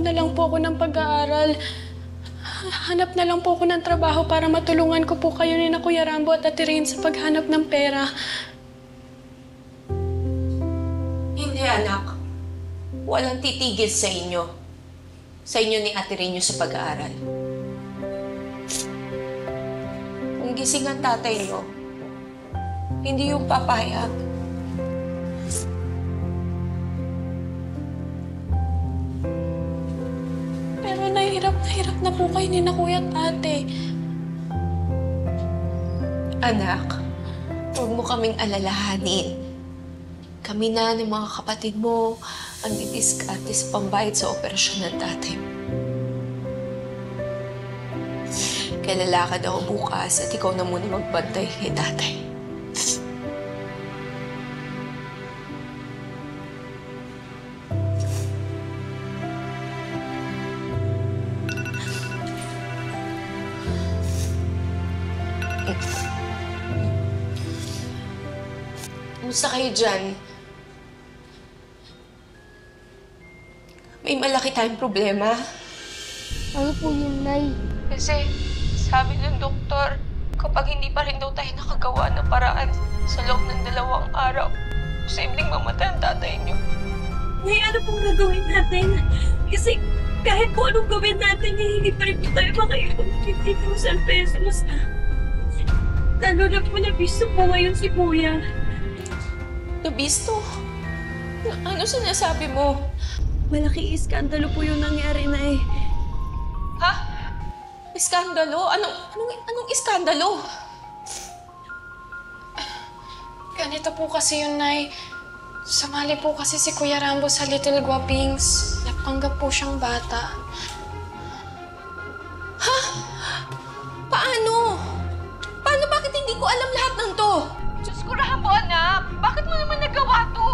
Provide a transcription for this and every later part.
na lang po ako ng pag-aaral. Hanap na lang po ako ng trabaho para matulungan ko po kayo ni na Kuya Rambo at Ate Rain sa paghanap ng pera. Hindi, anak. Walang titigil sa inyo. Sa inyo ni Ate Rain sa pag-aaral. Kung gising ang tatay niyo, hindi yung papayag. Pero nahirap na po kayo ni na Kuya at Ate. Anak, huwag mo kaming alalahanin. Kami na ng mga kapatid mo ang didiskarte sa pambayad sa operasyon ng tatay mo. Kaya lalakad ako bukas at ikaw na muna magbantay kay tatay. Kumusta kayo dyan? May malaki tayong problema. Ano po yun, Nay? Kasi sabi ng doktor, kapag hindi pa rin daw tayo nakagawa ng paraan sa loob ng 2 araw, posibleng mamatay ang tatay niyo. Nay, ano pong gagawin natin? Kasi kahit po anong gawin natin, hindi pa rin po tayo makaipon ng 50,000 pesos. Lalo na po nabisto po ngayon si Kuya. Nabisto? Ano sinasabi mo? Malaki iskandalo po yung nangyari, Nay. Ha? Iskandalo? Anong iskandalo? Ganito po kasi yun, Nay. Sumali po kasi si Kuya Rambo sa Little Guapings. Napanggap po siyang bata. Ha? Paano? Bakit hindi ko alam lahat ng to? Diyos ko, Rambo, anak! Bakit mo naman nagawa to?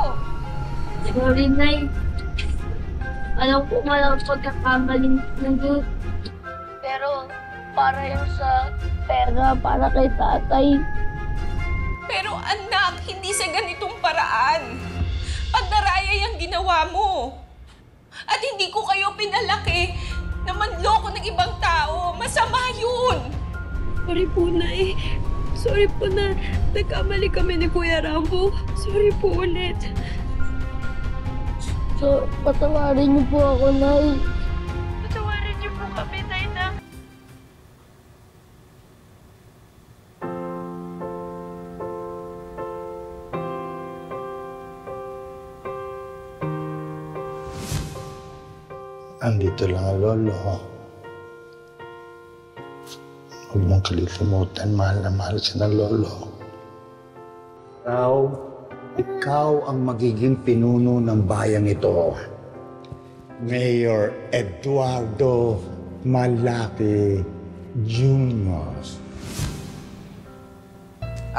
Sorry, Nay. Alam ko malang pagkakamaling ng Diyos. Pero para yung sa pera, para kay tatay. Pero anak, hindi sa ganitong paraan. Pandaraya yung ginawa mo. At hindi ko kayo pinalaki na manloko ng ibang tao. Masama yun! Sorry po, Nay. Sorry po na nagkamali kami ni Kuya Rambo. Sorry po ulit. So, patawarin niyo po ako, Nay. Patawarin niyo po kami, Nay, na. Andito lang ang lolo. Huwag mong kalimutan, mahal na mahal siya ng lolo. Ikaw ang magiging pinuno ng bayang ito. Mayor Eduardo Malaki Jr.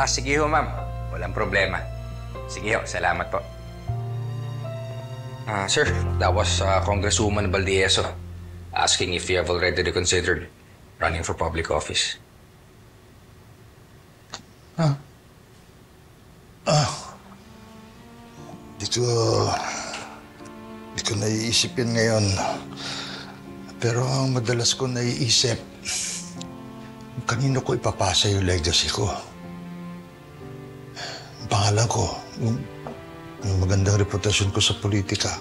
Sige ho, ma'am. Walang problema. Sige ho, salamat po. Sir, that was Congresswoman Valdieso asking if you have already reconsidered running for public office. Di ko naiisip yun ngayon. Pero ang madalas ko naiisip, kanino ko ipapasa yung legacy ko. Ang pangalan ko, yung magandang reputasyon ko sa politika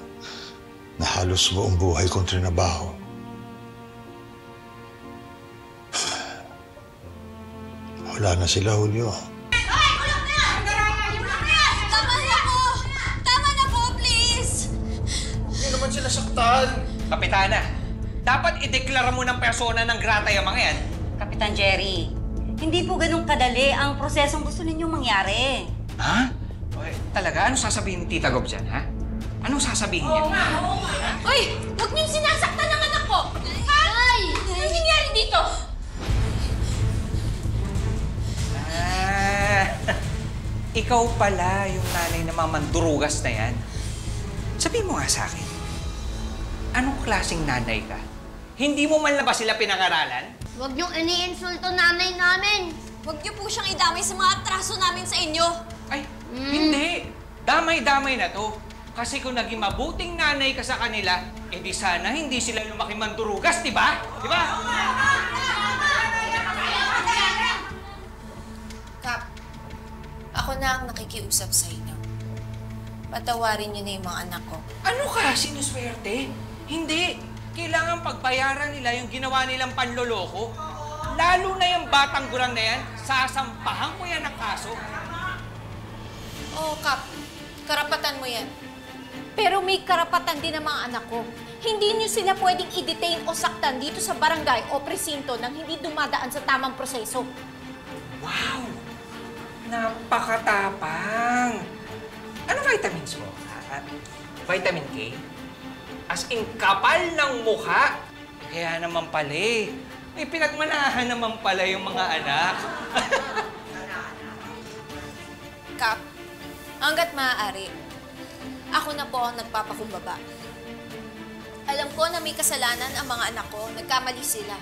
na halos buong buhay kong trinabaho. Wala na sila, Julio. Kapitana, dapat ideklara mo ng persona ng grata yung mga yan. Kapitan Jerry, hindi po ganun kadali ang prosesong gusto ninyong mangyari. Ha? Okay, talaga? Anong sasabihin ni Tita Gob dyan, ha? Anong sasabihin niya? Oo nga. Uy! Huwag niyong sinasaktan ng anak ko! Ay! Anong nangyari dito? Ikaw pala yung nanay na mamandurugas na yan. Sabihin mo nga sa akin, anong klaseng nanay ka? Hindi mo man na ba sila pinangaralan? Huwag niyong iniinsulto nanay namin. Huwag niyo po siyang idamay sa mga atraso namin sa inyo. Ay, hindi. Damay-damay na to. Kasi kung naging mabuting nanay ka sa kanila, Eh di sana hindi sila lumaki mandurugas, di ba? Di ba? Kap, ako na ang nakikiusap sa inyo. Patawarin niyo na yung mga anak ko. Ano ka? Sinuswerte? Hindi. Kailangan pagbayaran nila yung ginawa nilang panloloko. Lalo na yung batang gurang na yan, sasampahan ko yan ng kaso. Oo, Kap. Karapatan mo yan. Pero may karapatan din ang mga anak ko. Hindi niyo sila pwedeng i-detain o saktan dito sa barangay o presinto nang hindi dumadaan sa tamang proseso. Wow! Napakatapang! Ano vitamins mo? Vitamin K? As in, kapal ng mukha. Kaya naman pala eh. May pinagmanahan naman pala yung mga anak. Kap, hanggat maaari, ako na po ang nagpapakumbaba. Alam ko na may kasalanan ang mga anak ko, nagkamali sila.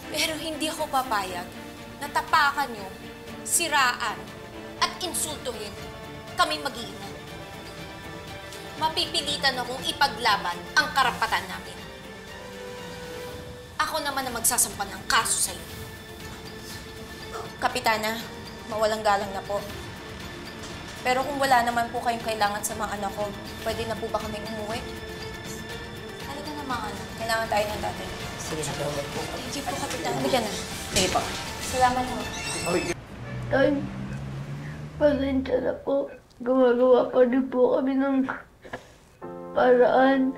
Pero hindi ako papayag na tapakan nyo, siraan, at insultuhin kami mag-iina. Mapipilitan akong ipaglaban ang karapatan namin. Ako naman ang magsasampa ng kaso sa'yo. Kapitana, mawalang galang na po. Pero kung wala naman po kayong kailangan sa mga anak ko, pwede na po ba kaming umuwi? Halika na mga anak. Kailangan tayo ng tatay. Sige na po. Thank you po, Kapitana. Halika na. Sige po. Salamat po. Tay, pasensya na po. Gumagawa pa din po kami ng paraan.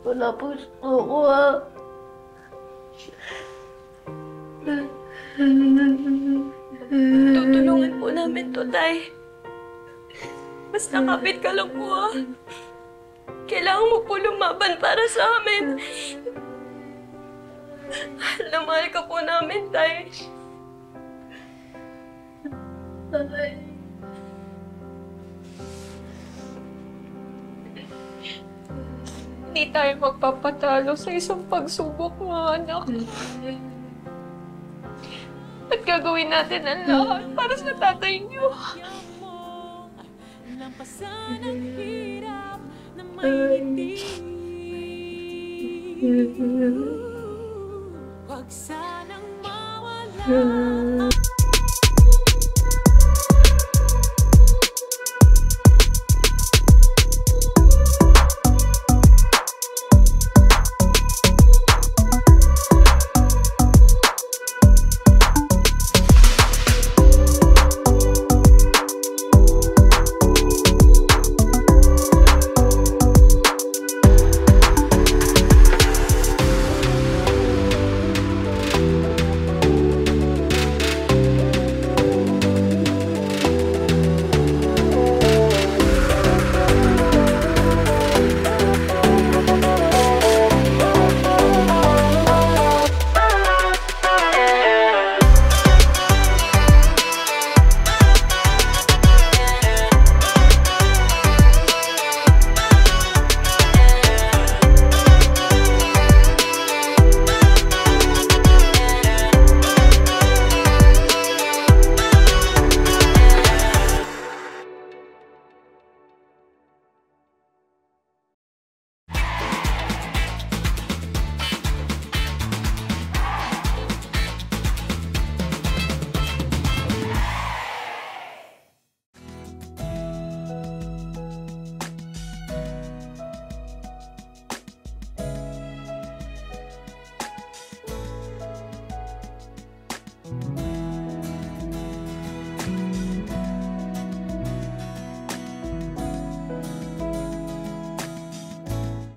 Wala po ako, ha. Tutulungan po namin to, Tay. Basta kapit ka lang po, ha. Kailangan mo po lumaban para sa amin. Mahal na mahal ka po namin, Tay. Hindi tayo magpapatalo sa isang pagsubok, mga anak. At gagawin natin ang lahat para sa tatay niyo. Lampasan ang hirap na may ngiti. Huwag sanang mawala.